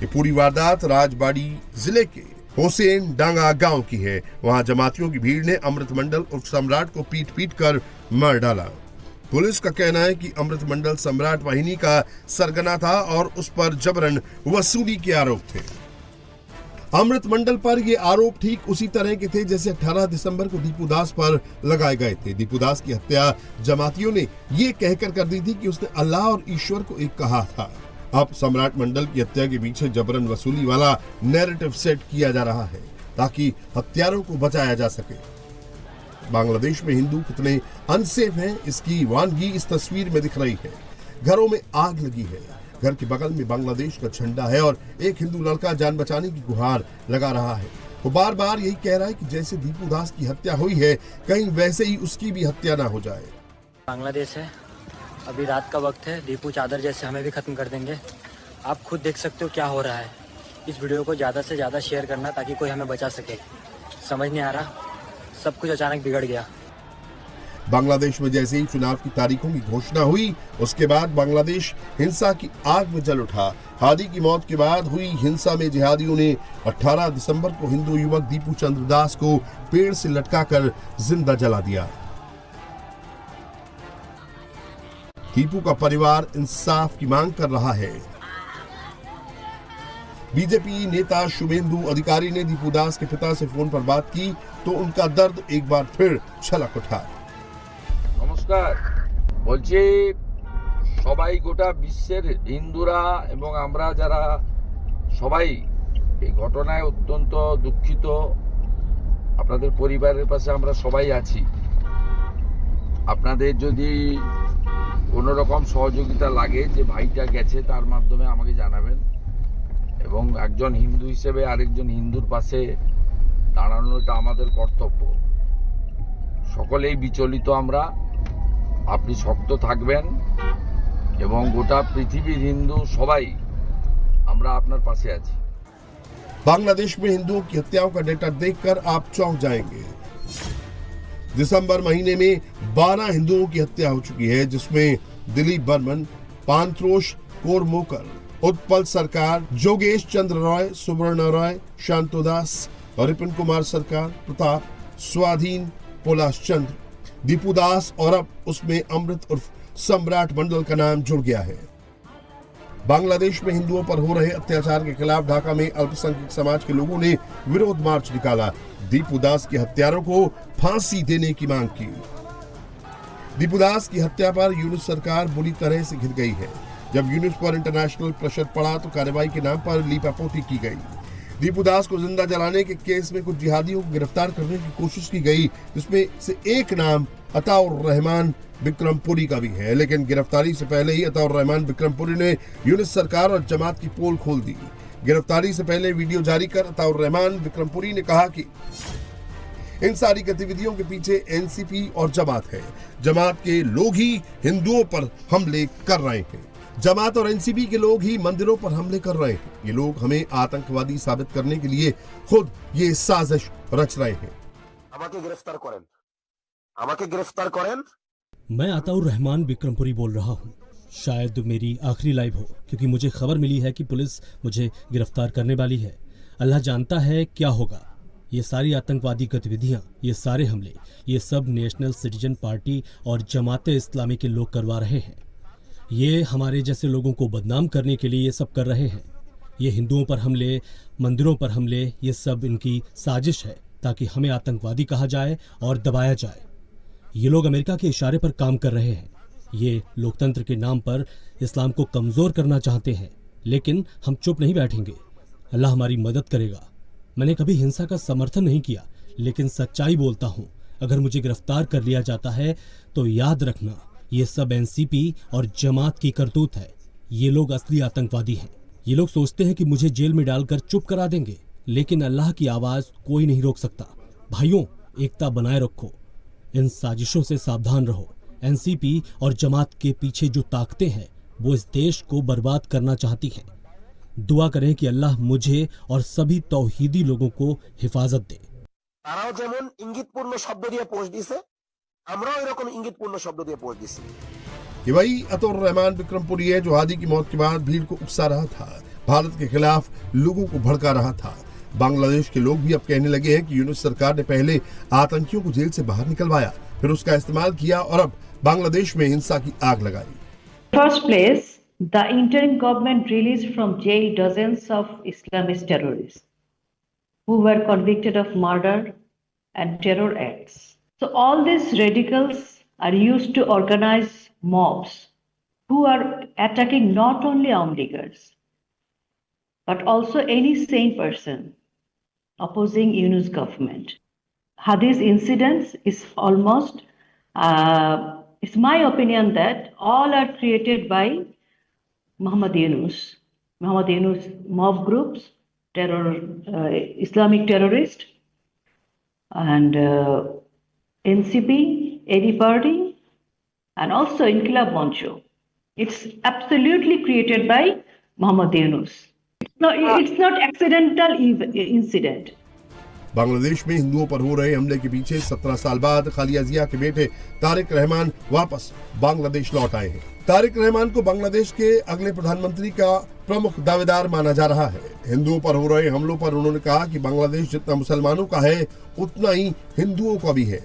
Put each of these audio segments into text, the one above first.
ये पूरी वारदात राजबाड़ी जिले के हुसैन डांगा गांव की है। वहां जमातियों की भीड़ ने अमृत मंडल उर्फ सम्राट को पीट पीट कर मार डाला। पुलिस का कहना है कि अमृत मंडल सम्राट वाहिनी का सरगना था और उस पर जबरन वसूली के आरोप थे। अमृत मंडल पर ये आरोप ठीक उसी तरह के थे जैसे 18 दिसंबर को दीपू दास पर लगाए गए थे। दीपू दास की हत्या जमातियों ने ये कहकर कर दी थी कि उसने अल्लाह और ईश्वर को एक कहा था। अब सम्राट मंडल की हत्या के पीछे जबरन वसूली वाला नैरेटिव सेट किया जा रहा है ताकि हत्यारों को बचाया जा सके। बांग्लादेश में हिंदू कितने अनसेफ हैं इसकी वानगी इस तस्वीर में दिख रही है। घरों में आग लगी है, घर के बगल में बांग्लादेश का झंडा है और एक हिंदू लड़का जान बचाने की गुहार लगा रहा है। वो बार बार यही कह रहा है कि जैसे दीपू दास की हत्या हुई है कहीं वैसे ही उसकी भी हत्या ना हो जाए। बांग्लादेश है, अभी रात का वक्त है, दीपू चादर जैसे हमें भी खत्म कर देंगे। आप खुद देख सकते हो क्या हो रहा है। इस वीडियो को ज़्यादा से ज़्यादा शेयर करना ताकि कोई हमें बचा सके। समझ नहीं आ रहा, सब कुछ अचानक बिगड़ गया। बांग्लादेश में जैसे ही चुनाव की तारीखों की घोषणा हुई उसके बाद बांग्लादेश हिंसा की आग में जल उठा। हादी की मौत के बाद हुई हिंसा में जिहादियों ने 18 दिसंबर को हिंदू युवक दीपू चंद्र दास को पेड़ से लटकाकर जिंदा जला दिया। दीपू का परिवार इंसाफ की मांग कर रहा है। बीजेपी नेता शुभेंदु अधिकारी ने दीपू दास के पिता से फोन पर बात की तो उनका दर्द एक बार फिर छलक उठा। নমস্কার, বলছি সবাই গোটা বিশ্বের হিন্দুরা এবং আমরা যারা সবাই এই ঘটনায় অত্যন্ত দুঃখিত। আপনাদের পরিবারের পাশে আমরা সবাই আছি। আপনাদের যদি কোনো রকম সহযোগিতা লাগে যে ভাইটা গেছে তার মাধ্যমে আমাকে জানাবেন এবং একজন হিন্দু হিসেবে আরেকজন হিন্দুর পাশে দাঁড়ানোটা আমাদের কর্তব্য। সকলেই বিচলিত আমরা, আপনি শক্ত থাকবেন এবং গোটা পৃথিবীর হিন্দু সবাই আমরা আপনার পাশে আছি। बांग्लादेश में हिंदुओं की हत्याओं का डेटा देखकर आप चौंक जाएंगे। दिसंबर महीने में 12 हिंदुओं की हत्या हो चुकी है जिसमें दिलीप बर्मन, पांत्रोश कोरमोकर, उत्पल सरकार, जोगेश चंद्र रॉय, सुवर्ण रॉय, शांतोदास, रिपन कुमार सरकार, प्रताप, स्वाधीन, पोलाश चंद्र, दीपू दास और अब उसमें अमृत उर्फ सम्राट मंडल का नाम जुड़ गया है। बांग्लादेश में हिंदुओं पर हो रहे अत्याचार के खिलाफ ढाका में अल्पसंख्यक समाज के लोगों ने विरोध मार्च निकाला। दीपू दास के हत्यारों को फांसी देने की मांग की। दीपू दास की हत्या पर यूनुस सरकार बुरी तरह से घिर गई है। जब यूनुस पर इंटरनेशनल प्रेशर पड़ा तो कार्रवाई के नाम पर लीपापोती की गई। दीपू दास को जिंदा जलाने के केस में कुछ जिहादियों को गिरफ्तार करने की कोशिश की गई जिसमें से एक नाम अताउर रहमान बिक्रमपुरी का भी है, लेकिन गिरफ्तारी से पहले ही अताउर रहमान बिक्रमपुरी ने यूनुस सरकार और जमात की पोल खोल दी। गिरफ्तारी से पहले वीडियो जारी कर अताउर रहमान बिक्रमपुरी ने कहा कि इन सारी गतिविधियों के पीछे एनसीपी और जमात है। जमात के लोग ही हिंदुओं पर हमले कर रहे हैं। जमात और एनसीपी के लोग ही मंदिरों पर हमले कर रहे हैं। ये लोग हमें आतंकवादी साबित करने के लिए खुद ये साजिश रच रहे हैं। मैं अताउर रहमान बिक्रमपुरी बोल रहा हूँ। शायद मेरी आखिरी लाइव हो क्योंकि मुझे खबर मिली है कि पुलिस मुझे गिरफ्तार करने वाली है। अल्लाह जानता है क्या होगा। ये सारी आतंकवादी गतिविधियां, ये सारे हमले, ये सब नेशनल सिटीजन पार्टी और जमाते इस्लामी के लोग करवा रहे हैं। ये हमारे जैसे लोगों को बदनाम करने के लिए ये सब कर रहे हैं। ये हिंदुओं पर हमले, मंदिरों पर हमले, ये सब इनकी साजिश है ताकि हमें आतंकवादी कहा जाए और दबाया जाए। ये लोग अमेरिका के इशारे पर काम कर रहे हैं। ये लोकतंत्र के नाम पर इस्लाम को कमज़ोर करना चाहते हैं, लेकिन हम चुप नहीं बैठेंगे। अल्लाह हमारी मदद करेगा। मैंने कभी हिंसा का समर्थन नहीं किया, लेकिन सच्चाई बोलता हूँ। अगर मुझे गिरफ्तार कर लिया जाता है तो याद रखना ये सब एनसीपी और जमात की करतूत है। ये लोग असली आतंकवादी हैं। ये लोग सोचते हैं कि मुझे जेल में डालकर चुप करा देंगे, लेकिन अल्लाह की आवाज़ कोई नहीं रोक सकता। भाइयों, एकता बनाए रखो, इन साजिशों से सावधान रहो। एनसीपी और जमात के पीछे जो ताकतें हैं वो इस देश को बर्बाद करना चाहती हैं। दुआ करें कि अल्लाह मुझे और सभी तौहीदी लोगों को हिफाजत दे। তারাও যেমন ইঙ্গিতপূর্ণ শব্দ দিয়ে পোস্ট দিছে, আমরাও এরকম ইঙ্গিতপূर्ण শব্দ দিয়ে পোস্ট দিছি। ये वही अताउर रहमान बिक्रमपुरी है जो हादी की मौत के बाद भीड़ को उकसा रहा था। भारत के खिलाफ लोगों को भड़का रहा था। बांग्लादेश के लोग भी अब कहने लगे हैं कि यूनुस सरकार ने पहले आतंकियों को जेल से बाहर निकलवाया, फिर उसका इस्तेमाल किया और अब बांग्लादेश में हिंसा की आग लगाई। First place, the interim government released from jail dozens of Islamist terrorists who were convicted of murder and terror acts. So all these radicals are used to organize mobs who are attacking not only Aum Leaguers but also any sane person opposing Yunus government. These incidents is almost, it's my opinion that all are created by Muhammad Yunus mob groups, Islamic terrorists, and NCP, AD party, and also Inqilab Moncho. It's absolutely created by Muhammad Yunus. No, it's not accidental incident. Bangladesh में हिंदुओं पर हो रहे हमले के पीछे 17 साल बाद खालिया जिया के बेटे तारिक रहमान वापस बांग्लादेश लौट आए हैं। तारिक रहमान को बांग्लादेश के अगले प्रधानमंत्री का प्रमुख दावेदार माना जा रहा है। हिंदुओं पर हो रहे हमलों पर उन्होंने कहा कि बांग्लादेश जितना मुसलमानों का है उतना ही हिंदुओं का भी है।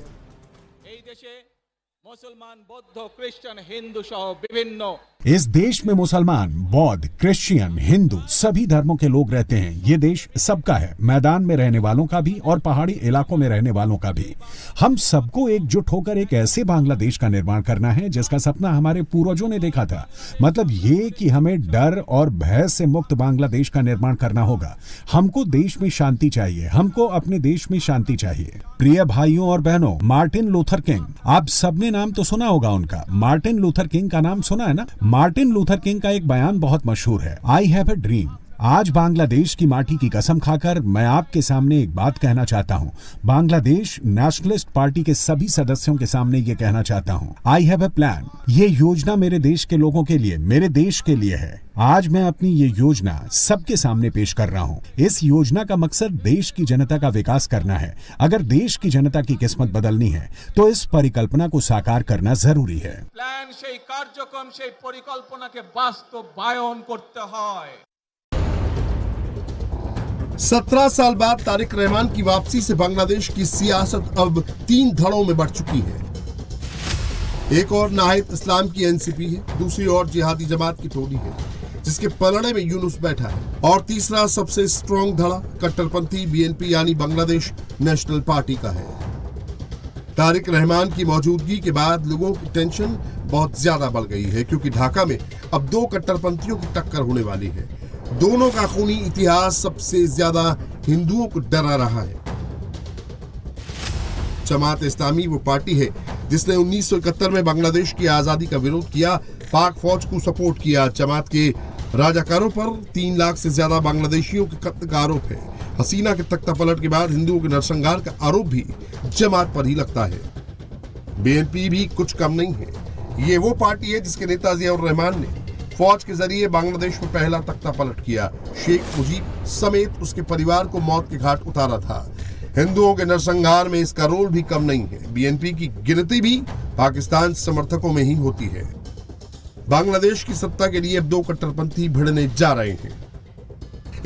मुसलमान, बौद्ध, क्रिश्चियन, हिंदू सह विभिन्न इस देश में मुसलमान, बौद्ध, क्रिश्चियन, हिंदू सभी धर्मों के लोग रहते हैं। ये देश सबका है, मैदान में रहने वालों का भी और पहाड़ी इलाकों में रहने वालों का भी। हम सबको एकजुट होकर एक ऐसे बांग्लादेश का निर्माण करना है जिसका सपना हमारे पूर्वजों ने देखा था। मतलब ये कि हमें डर और भय से मुक्त बांग्लादेश का निर्माण करना होगा। हमको देश में शांति चाहिए, हमको अपने देश में शांति चाहिए। प्रिय भाइयों और बहनों, मार्टिन लूथर किंग, आप सबने नाम तो सुना होगा उनका। मार्टिन लूथर किंग का नाम सुना है ना? मार्टिन लूथर किंग का एक बयान बहुत मशहूर है, आई हैव अ ड्रीम। आज बांग्लादेश की माटी की कसम खाकर मैं आपके सामने एक बात कहना चाहता हूं। बांग्लादेश नेशनलिस्ट पार्टी के सभी सदस्यों के सामने ये कहना चाहता हूं, आई हैव अ प्लान। ये योजना मेरे देश के लोगों के लिए, मेरे देश के लिए है। आज मैं अपनी ये योजना सबके सामने पेश कर रहा हूं। इस योजना का मकसद देश की जनता का विकास करना है। अगर देश की जनता की किस्मत बदलनी है तो इस परिकल्पना को साकार करना जरूरी है। प्लान সেই কার্যক্রম সেই পরিকল্পনাকে বাস্তবায়ন করতে হয়। 17 साल बाद तारिक रहमान की वापसी से बांग्लादेश की सियासत अब 3 धड़ों में बढ़ चुकी है। एक और नाहिद इस्लाम की एनसीपी है, दूसरी ओर जिहादी जमात की टोली है जिसके पलड़े में यूनुस बैठा है, और तीसरा सबसे स्ट्रॉन्ग धड़ा कट्टरपंथी बीएनपी यानी बांग्लादेश नेशनल पार्टी का है। तारिक रहमान की मौजूदगी के बाद लोगों की टेंशन बहुत ज्यादा बढ़ गई है क्योंकि ढाका में अब 2 कट्टरपंथियों की टक्कर होने वाली है। दोनों का खूनी इतिहास सबसे ज्यादा हिंदुओं को डरा रहा है। जमात इस्लामी वो पार्टी है जिसने 1971 में बांग्लादेश की आजादी का विरोध किया, पाक फौज को सपोर्ट किया। जमात के राजाकारों पर 3 लाख से ज्यादा बांग्लादेशियों के कत्ल का आरोप है। हसीना के तख्ता पलट के बाद हिंदुओं के नरसंहार का आरोप भी जमात पर ही लगता है। बीएनपी भी कुछ कम नहीं है। ये वो पार्टी है जिसके नेता जियाउर रहमान ने फौज के जरिए बांग्लादेश में पहला तख्ता पलट किया, शेख मुजीब समेत उसके परिवार को मौत के घाट उतारा था। हिंदुओं के नरसंहार में इसका रोल भी कम नहीं है। बीएनपी की गिनती भी पाकिस्तान समर्थकों में ही होती है। बांग्लादेश की सत्ता के लिए अब 2 कट्टरपंथी भिड़ने जा रहे हैं,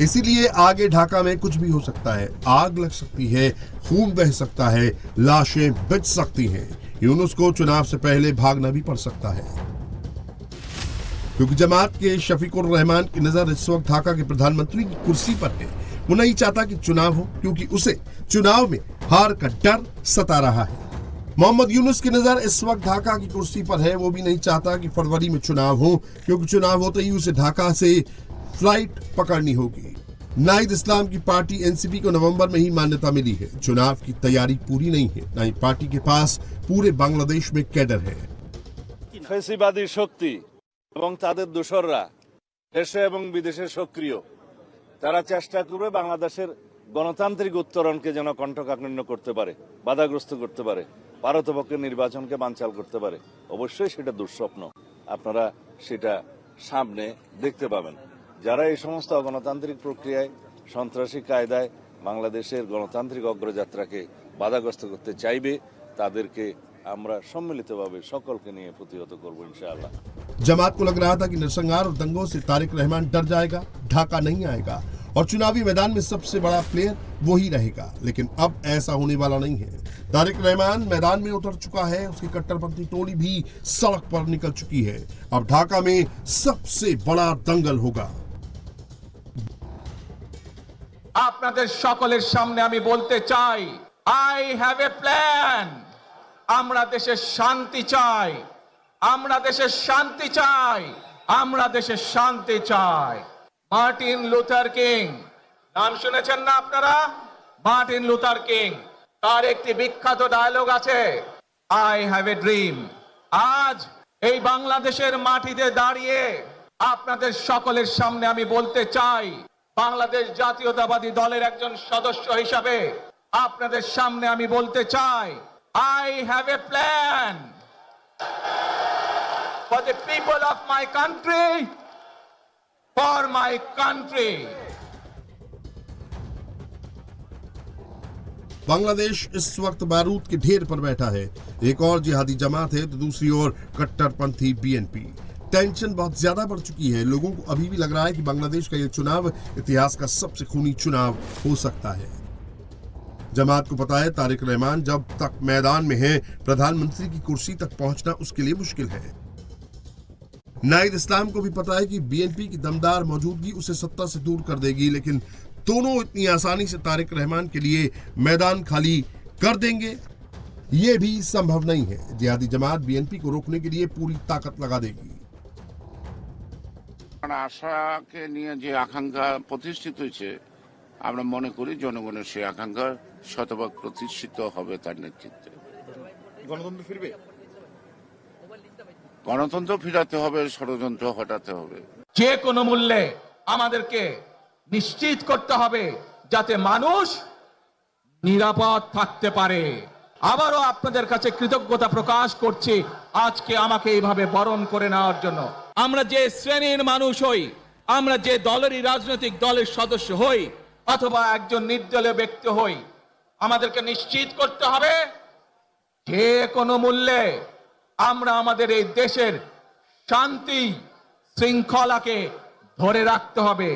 इसीलिए आगे ढाका में कुछ भी हो सकता है। आग लग सकती है, खून बह सकता है, लाशें बिछ सकती हैं। यूनुस को चुनाव से पहले भागना भी पड़ सकता है क्योंकि जमात के शफीकुर रहमान की नजर इस वक्त ढाका के प्रधानमंत्री की कुर्सी पर है। वो नहीं चाहता कि चुनाव हो क्योंकि उसे चुनाव में हार का डर सता रहा है। मोहम्मद यूनुस की नजर इस वक्त ढाका की कुर्सी पर है। वो भी नहीं चाहता कि फरवरी में चुनाव हो क्योंकि चुनाव होते ही उसे ढाका से फ्लाइट पकड़नी होगी। नाहिद इस्लाम की पार्टी एनसीपी को नवंबर में ही मान्यता मिली है। चुनाव की तैयारी पूरी नहीं है, ना ही पार्टी के पास पूरे बांग्लादेश में कैडर है। ফ্যাসিবাদী শক্তি এবং তাদের দোসররা দেশে এবং বিদেশে সক্রিয়, তারা চেষ্টা করবে বাংলাদেশের গণতান্ত্রিক উত্তরণকে যেন কণ্ঠকাঠিন্য করতে পারে, বাধাগ্রস্ত করতে পারে, পারতপক্ষের নির্বাচনকে বানচাল করতে পারে। অবশ্যই সেটা দুঃস্বপ্ন, আপনারা সেটা সামনে দেখতে পাবেন। যারা এই সমস্ত অগণতান্ত্রিক প্রক্রিয়ায় সন্ত্রাসী কায়দায় বাংলাদেশের গণতান্ত্রিক অগ্রযাত্রাকে বাধাগ্রস্ত করতে চাইবে তাদেরকে আমরা সম্মিলিতভাবে সকলকে নিয়ে প্রতিহত করব ইনশাআল্লাহ। जमात को लग रहा था कि नरसंहार और दंगों से तारिक रहमान डर जाएगा, ढाका नहीं आएगा और चुनावी मैदान में सबसे बड़ा प्लेयर वही रहेगा, लेकिन अब ऐसा होने वाला नहीं है। तारिक रहमान मैदान में उतर चुका है, उसकी कट्टरपंथी टोली भी सड़क पर निकल चुकी है। अब ढाका में सबसे बड़ा दंगल होगा। আপনাদের সকলের সামনে আমি বলতে চাই, আই হ্যাভ এ প্ল্যান। আমরা দেশে শান্তি চাই, আমরা দেশে শান্তি চাই, আমরা দেশে শান্তি চাই। মার্টিন লুথার কিং নাম শুনেছেন না আপনারা? মার্টিন লুথার কিং, তার একটি বিখ্যাত ডায়লগ আছে, আই হ্যাভ এ ড্রিম। আজ এই বাংলাদেশের মাটিতে দাঁড়িয়ে আপনাদের সকলের সামনে আমি বলতে চাই, বাংলাদেশ জাতীয়তাবাদী দলের একজন সদস্য হিসাবে আপনাদের সামনে আমি বলতে চাই, I have a plan for the people of my country, for my country. Bangladesh इस वक्त बारूद के ढेर पर बैठा है। एक और जिहादी जमात है तो दूसरी ओर कट्टरपंथी बीएनपी। टेंशन बहुत ज्यादा बढ़ चुकी है। लोगों को अभी भी लग रहा है कि बांग्लादेश का यह चुनाव इतिहास का सबसे खूनी चुनाव हो सकता है। जमात को पता है तारिक रहमान जब तक मैदान में है, प्रधानमंत्री की कुर्सी तक पहुंचना उसके लिए मुश्किल है। नाइद इस्लाम को भी पता है कि बीएनपी की दमदार मौजूदगी उसे सत्ता से दूर कर देगी, लेकिन दोनों इतनी आसानी से तारिक रहमान के लिए मैदान खाली कर देंगे, ये भी संभव नहीं है। जिहादी जमात बीएनपी को रोकने के लिए पूरी ताकत लगा देगी। আশাকে নিয়ে যে আকাঙ্ক্ষা প্রতিষ্ঠিত হয়েছে, আমরা মনে করি জনগণের সেই আকাঙ্ক্ষা শতভাগ প্রতিষ্ঠিত হবে তার নেতৃত্বে। গণতন্ত্র ফিরবে, গণতন্ত্র ফিরাতে হবে, ষড়যন্ত্র হটাতে হবে। যে কোনো মূল্যে আমাদেরকে নিশ্চিত করতে হবে যাতে মানুষ নিরাপদ থাকতে পারে। আবারও আপনাদের কাছে কৃতজ্ঞতা প্রকাশ করছি আজকে আমাকে এইভাবে বরণ করে নেওয়ার জন্য। আমরা যে শ্রেণীর মানুষ হই, আমরা যে দলেরই রাজনৈতিক দলের সদস্য হই অথবা একজন নির্দলীয় ব্যক্তি হই, আমাদেরকে নিশ্চিত করতে হবে যে কোনো মূল্যে আমরা আমাদের এই দেশের শান্তি শৃঙ্খলাকে ধরে রাখতে হবে।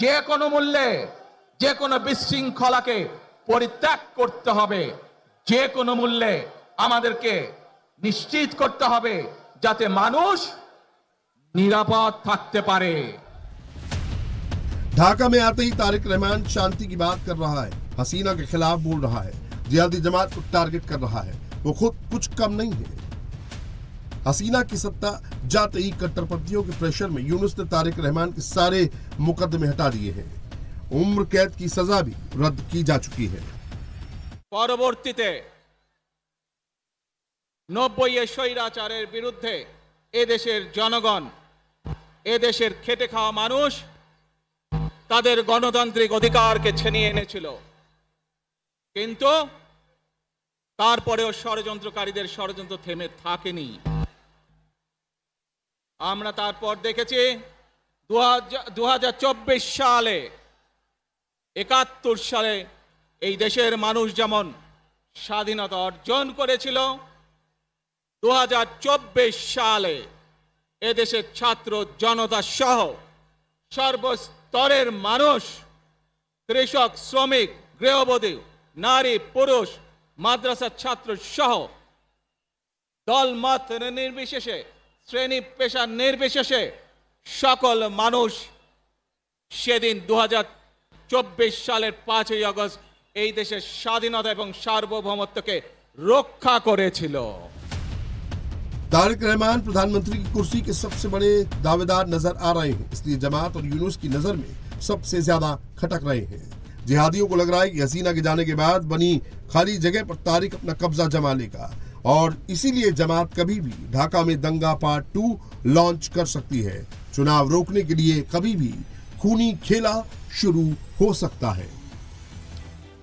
যে কোনো মূল্যে যে কোনো বিশৃঙ্খলাকে পরিত্যাগ করতে হবে। যে কোনো মূল্যে আমাদেরকে নিশ্চিত করতে হবে যাতে মানুষ নিরাপদ থাকতে পারে। ढाका में आते ही तारिक रहमान शांति की बात कर रहा है, हसीना के खिलाफ बोल रहा है, जिहादी जमात को टारगेट कर रहा है। वो खुद कुछ कम नहीं है। हसीना की सत्ता जाते ही कट्टरपंथियों के प्रेशर में यूनुस ने तारिक रहमान के सारे मुकदमे हटा दिए हैं। उम्र कैद की सजा भी रद्द की जा चुकी है। পরবর্তীতে 90 স্বৈরাচারের বিরুদ্ধে এদেশের জনগণ, এদেশের খেটে খাওয়া মানুষ তাদের গণতান্ত্রিক অধিকারকে ছিনিয়ে এনেছিল, কিন্তু তারপরেও ষড়যন্ত্রকারীদের ষড়যন্ত্র থেমে থাকেনি। আমরা তারপর দেখেছি 2024 সালে, 71 সালে এই দেশের মানুষ যেমন স্বাধীনতা অর্জন করেছিল, 2024 সালে এদেশের ছাত্র জনতা সহ সর্বস্তরের মানুষ, কৃষক, শ্রমিক, গৃহবধূ, নারী, পুরুষ, মাদ্রাসার ছাত্র সহ দল মত নির্বিশেষে, শ্রেণী পেশা নির্বিশেষে সকল মানুষ সেদিন 2024 সালের 5ই আগস্ট এই দেশের স্বাধীনতা এবং সার্বভৌমত্বকে রক্ষা করেছিল। तारिक रहमान प्रधानमंत्री की कुर्सी के सबसे बड़े दावेदार नजर आ रहे हैं, इसलिए जमात और यूनुस की नजर में सबसे ज्यादा खटक रहे हैं। जिहादियों को लग रहा है कि हसीना के जाने के बाद बनी खाली जगह पर तारिक अपना कब्जा जमा लेगा और इसीलिए जमात कभी भी ढाका में दंगा पार्ट 2 लॉन्च कर सकती है। चुनाव रोकने के लिए कभी भी खूनी खेला शुरू हो सकता है।